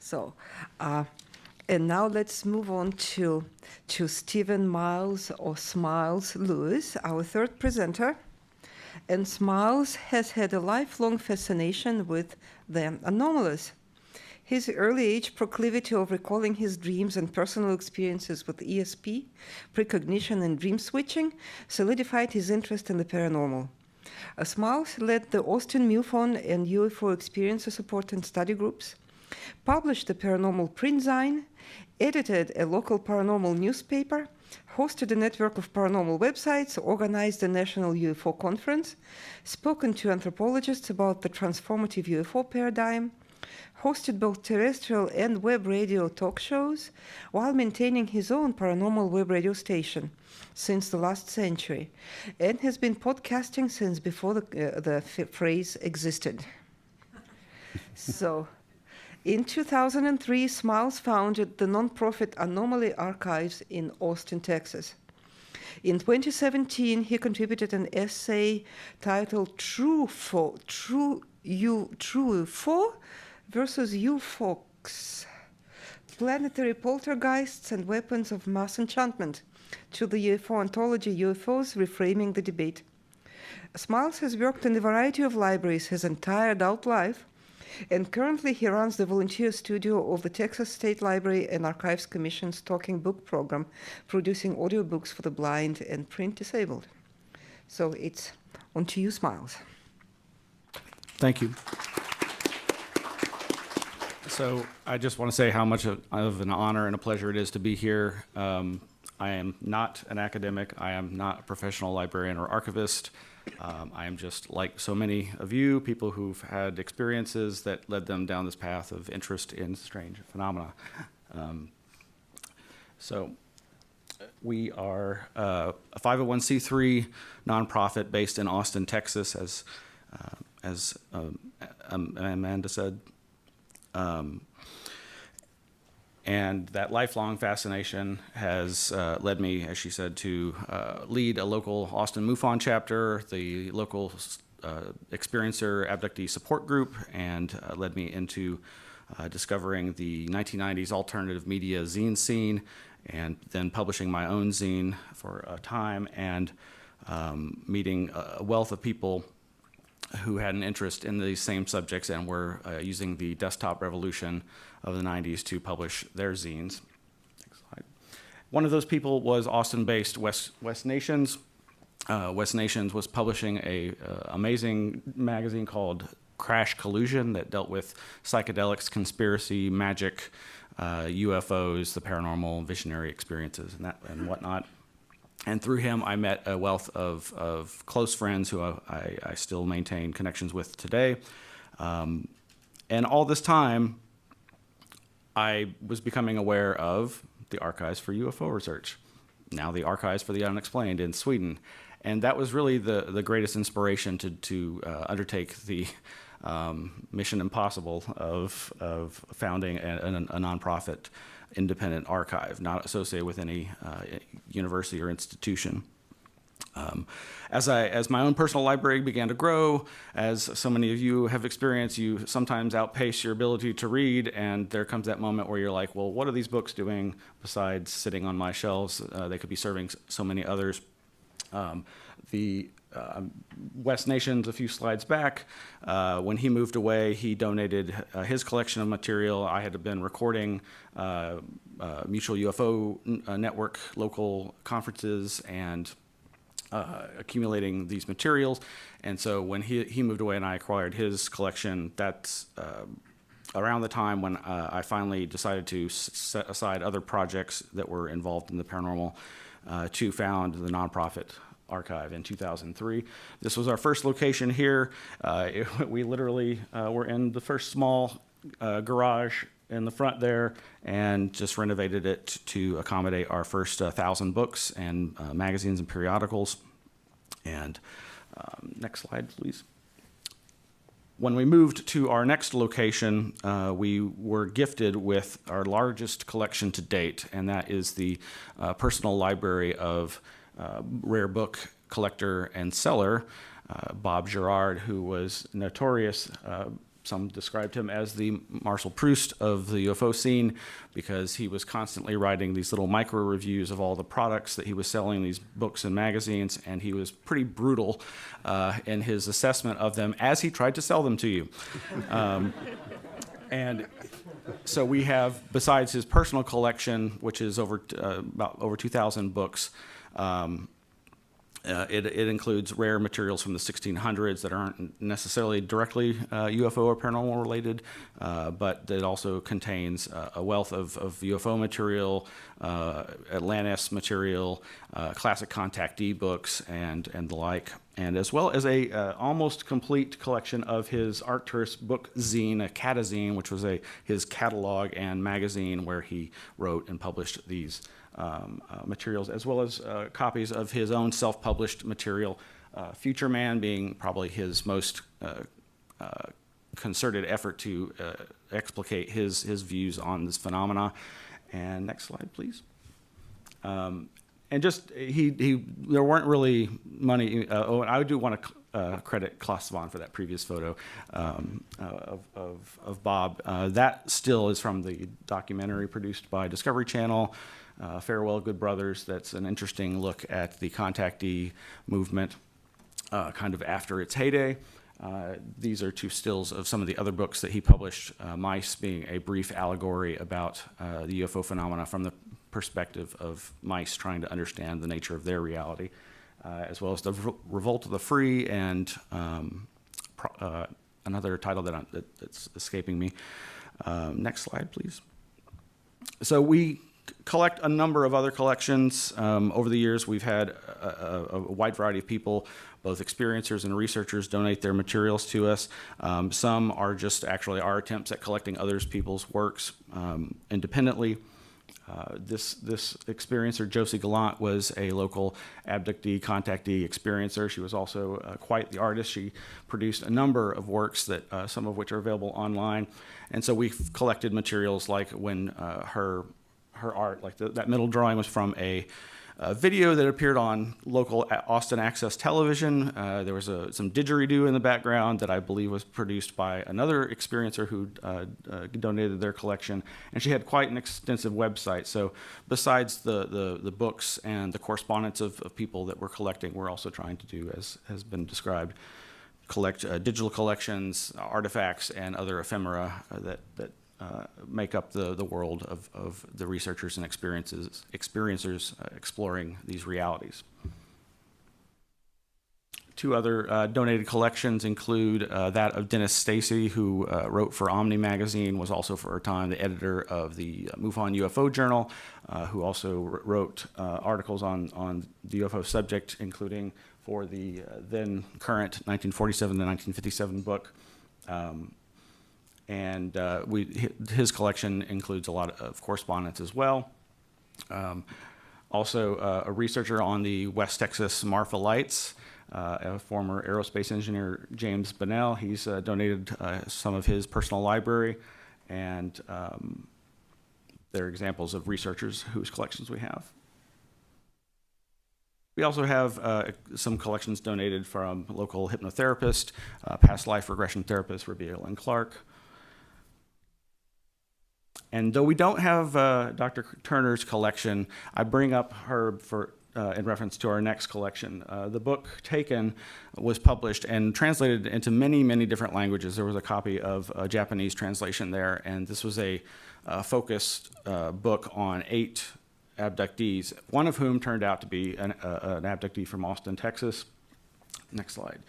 So, and now let's move on to Stephen Miles or Smiles Lewis, our third presenter. And Smiles has had a lifelong fascination with the anomalous. His early age proclivity of recalling his dreams and personal experiences with ESP, precognition, and dream switching solidified his interest in the paranormal. Smiles led the Austin MUFON and UFO Experiencer Support and Study Groups, published the Paranormal Print Zine, edited a local paranormal newspaper, hosted a network of paranormal websites, organized a national UFO conference, spoken to anthropologists about the transformative UFO paradigm, hosted both terrestrial and web radio talk shows, while maintaining his own paranormal web radio station since the last century, and has been podcasting since before the phrase existed. So, in 2003, Smiles founded the nonprofit Anomaly Archives in Austin, Texas. In 2017, he contributed an essay titled True UFO versus UFOs, Planetary Poltergeists and Weapons of Mass Enchantment, to the UFO Ontology UFOs, Reframing the Debate. Smiles has worked in a variety of libraries his entire adult life, and currently he runs the volunteer studio of the Texas State Library and Archives Commission's Talking Book program, producing audiobooks for the blind and print disabled. So it's on to you, Smiles. Thank you. So I just want to say how much of an honor and a pleasure it is to be here. I am not an academic. I am not a professional librarian or archivist. I am just like so many of you, people who've had experiences that led them down this path of interest in strange phenomena. So we are a 501c3 nonprofit based in Austin, Texas, as Amanda said. And that lifelong fascination has led me, as she said, to lead a local Austin MUFON chapter, the local experiencer abductee support group, and led me into discovering the 1990s alternative media zine scene, and then publishing my own zine for a time, and meeting a wealth of people who had an interest in these same subjects and were using the desktop revolution of the 90s to publish their zines. Next slide. One of those people was Austin-based West Nations. West Nations was publishing a amazing magazine called Crash Collusion that dealt with psychedelics, conspiracy, magic, UFOs, the paranormal, visionary experiences, and whatnot. And through him, I met a wealth of close friends who I still maintain connections with today. And all this time, I was becoming aware of the Archives for UFO Research, now the Archives for the Unexplained in Sweden. And that was really the greatest inspiration to undertake the mission impossible of founding a nonprofit independent archive, not associated with any university or institution. As my own personal library began to grow, as so many of you have experienced, you sometimes outpace your ability to read, and there comes that moment where you're like, well, what are these books doing besides sitting on my shelves? They could be serving so many others. West Nations, a few slides back, when he moved away, he donated his collection of material. I had been recording Mutual UFO Network local conferences and accumulating these materials. And so when he moved away and I acquired his collection, that's around the time when I finally decided to set aside other projects that were involved in the paranormal to found the nonprofit archive in 2003. This was our first location here. We literally were in the first small garage in the front there and just renovated it to accommodate our first 1,000 books and magazines and periodicals. And next slide, please. When we moved to our next location, we were gifted with our largest collection to date, and that is the personal library of rare book collector and seller, Bob Gerard, who was notorious some described him as the Marcel Proust of the UFO scene because he was constantly writing these little micro reviews of all the products that he was selling, these books and magazines, and he was pretty brutal in his assessment of them as he tried to sell them to you. And so we have, besides his personal collection, which is about over 2,000 books, it includes rare materials from the 1600s that aren't necessarily directly UFO or paranormal related, but it also contains a wealth of UFO material, Atlantis material, classic contactee books, and the like, and as well as a almost complete collection of his Arcturus book zine, a catazine, which was his catalog and magazine where he wrote and published these materials, as well as copies of his own self-published material, Future Man being probably his most concerted effort to explicate his views on this phenomena. And next slide, please. And just, there weren't really money, and I do want to credit Clas Svahn for that previous photo of Bob. That still is from the documentary produced by Discovery Channel, Farewell Good Brothers. That's an interesting look at the contactee movement kind of after its heyday. These are two stills of some of the other books that he published, Mice being a brief allegory about the UFO phenomena from the perspective of mice trying to understand the nature of their reality, as well as the Revolt of the Free and another title that's escaping me. Next slide, please. So we collect a number of other collections. Over the years, we've had a wide variety of people, both experiencers and researchers, donate their materials to us. Some are just actually our attempts at collecting other people's works independently. This experiencer, Josie Gallant, was a local abductee, contactee experiencer. She was also quite the artist. She produced a number of works, that some of which are available online. And so we've collected materials like when her art, like that middle drawing, was from a video that appeared on local Austin Access Television. There was some didgeridoo in the background that I believe was produced by another experiencer who donated their collection. And she had quite an extensive website. So besides the books and the correspondence of people that we're collecting, we're also trying to do, as has been described, collect digital collections, artifacts, and other ephemera that make up the world of the researchers and experiencers exploring these realities. Two other donated collections include that of Dennis Stacy, who wrote for Omni Magazine, was also for a time the editor of the MUFON UFO Journal, who also wrote articles on the UFO subject, including for the then current 1947 to 1957 book. And his collection includes a lot of correspondence as well. Also, a researcher on the West Texas Marfa Lights, a former aerospace engineer, James Bunnell. He's donated some of his personal library, and they're examples of researchers whose collections we have. We also have some collections donated from local hypnotherapist, past life regression therapist, Rabia Lynn Clark. And though we don't have Dr. Turner's collection, I bring up her in reference to our next collection. The book Taken was published and translated into many, many different languages. There was a copy of a Japanese translation there, and this was a focused book on 8 abductees, one of whom turned out to be an abductee from Austin, Texas. Next slide.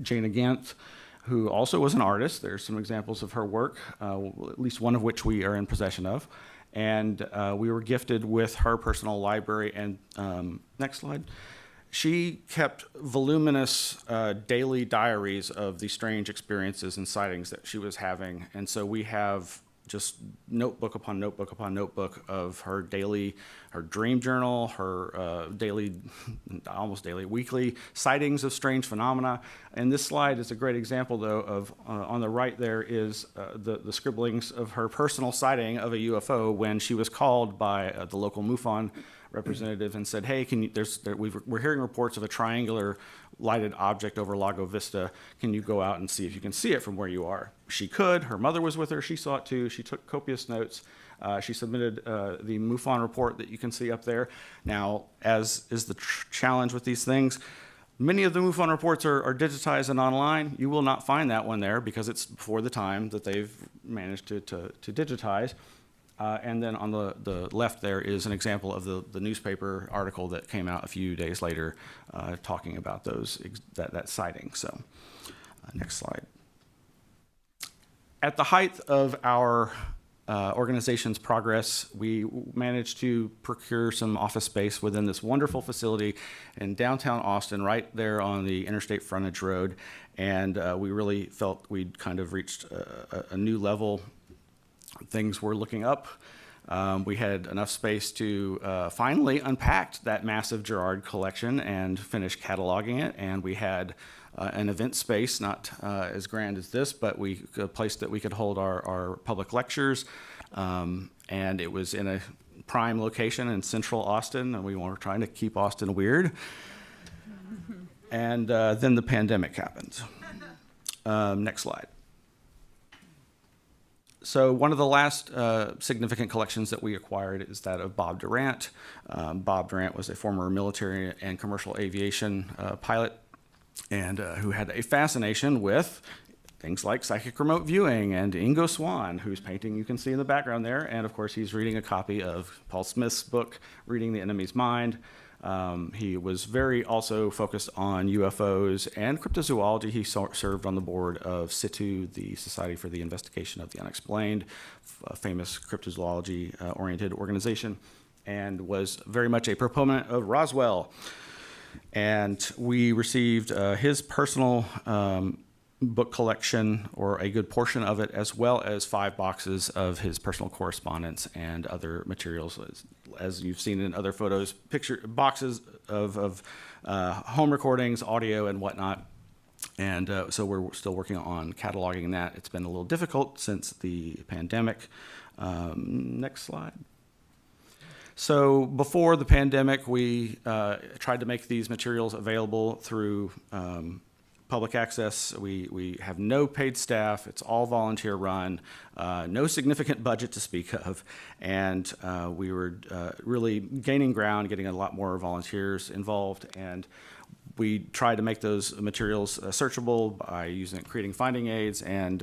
Jana Ganth, who also was an artist. There's some examples of her work, at least one of which we are in possession of. And we were gifted with her personal library. And next slide. She kept voluminous daily diaries of the strange experiences and sightings that she was having. And so we have just notebook upon notebook upon notebook of her dream journal, her daily, almost daily, weekly sightings of strange phenomena. And this slide is a great example, though, of on the right there is the scribblings of her personal sighting of a UFO when she was called by the local MUFON representative and said, "Hey, we're hearing reports of a triangular lighted object over Lago Vista. Can you go out and see if you can see it from where you are? She could. Her mother was with her. She saw it too. She took copious notes. She submitted the MUFON report that you can see up there. Now, as is the challenge with these things, many of the MUFON reports are digitized and online. You will not find that one there because it's before the time that they've managed to digitize. And then on the left there is an example of the newspaper article that came out a few days later talking about that sighting. So next slide. At the height of our organization's progress, we managed to procure some office space within this wonderful facility in downtown Austin, right there on the interstate frontage road. And we really felt we'd kind of reached a new level. Things were looking up. We had enough space to finally unpack that massive Gerard collection and finish cataloging it. And we had an event space, not as grand as this, but a place that we could hold our public lectures. And it was in a prime location in central Austin, and we were trying to keep Austin weird. And then the pandemic happened. Next slide. So one of the last significant collections that we acquired is that of Bob Durant. Bob Durant was a former military and commercial aviation pilot, and who had a fascination with things like psychic remote viewing, and Ingo Svahn, whose painting you can see in the background there. And of course, he's reading a copy of Paul Smith's book, Reading the Enemy's Mind. He was very also focused on UFOs and cryptozoology. He served on the board of SITU, the Society for the Investigation of the Unexplained, a famous cryptozoology-oriented organization, and was very much a proponent of Roswell. And we received his personal book collection, or a good portion of it, as well as 5 boxes of his personal correspondence and other materials, as you've seen in other photos, boxes of home recordings, audio, and whatnot. And so we're still working on cataloging that. It's been a little difficult since the pandemic. Next slide. So before the pandemic, we tried to make these materials available through public access. We have no paid staff. It's all volunteer run, no significant budget to speak of. And we were really gaining ground, getting a lot more volunteers involved. And we tried to make those materials searchable by creating finding aids. And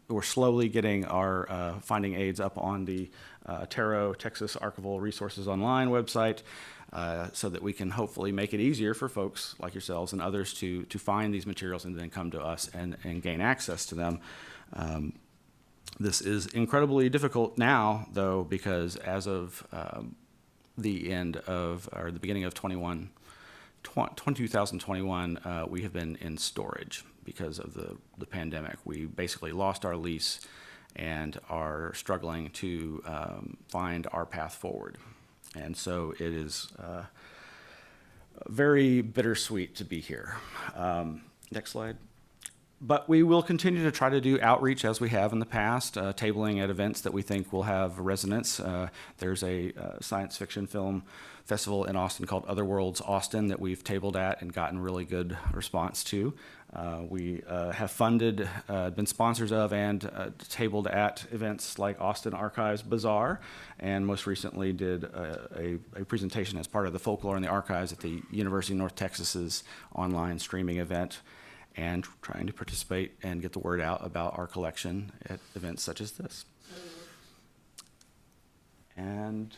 we're slowly getting our finding aids up on the TARO, Texas Archival Resources Online website. So that we can hopefully make it easier for folks like yourselves and others to find these materials and then come to us and gain access to them. This is incredibly difficult now, though, because as of the beginning of 2021, we have been in storage because of the pandemic. We basically lost our lease and are struggling to find our path forward. And so it is very bittersweet to be here. Next slide. But we will continue to try to do outreach as we have in the past, tabling at events that we think will have resonance. There's a science fiction film festival in Austin called Otherworlds Austin that we've tabled at and gotten really good response to. We have funded, been sponsors of, and tabled at events like Austin Archives Bazaar, and most recently did a presentation as part of the Folklore in the Archives at the University of North Texas's online streaming event, and trying to participate and get the word out about our collection at events such as this. And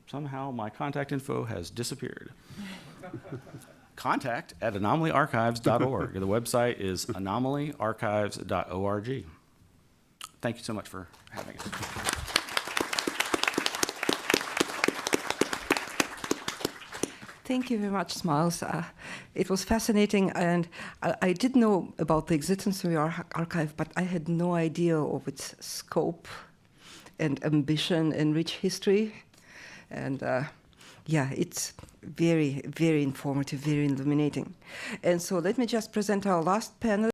somehow my contact info has disappeared. Contact@anomalyarchives.org. The website is anomalyarchives.org. Thank you so much for having us. Thank you very much, Smiles. It was fascinating, and I did know about the existence of your archive, but I had no idea of its scope and ambition and rich history. And yeah, it's very, very informative, very illuminating. And so let me just present our last panel.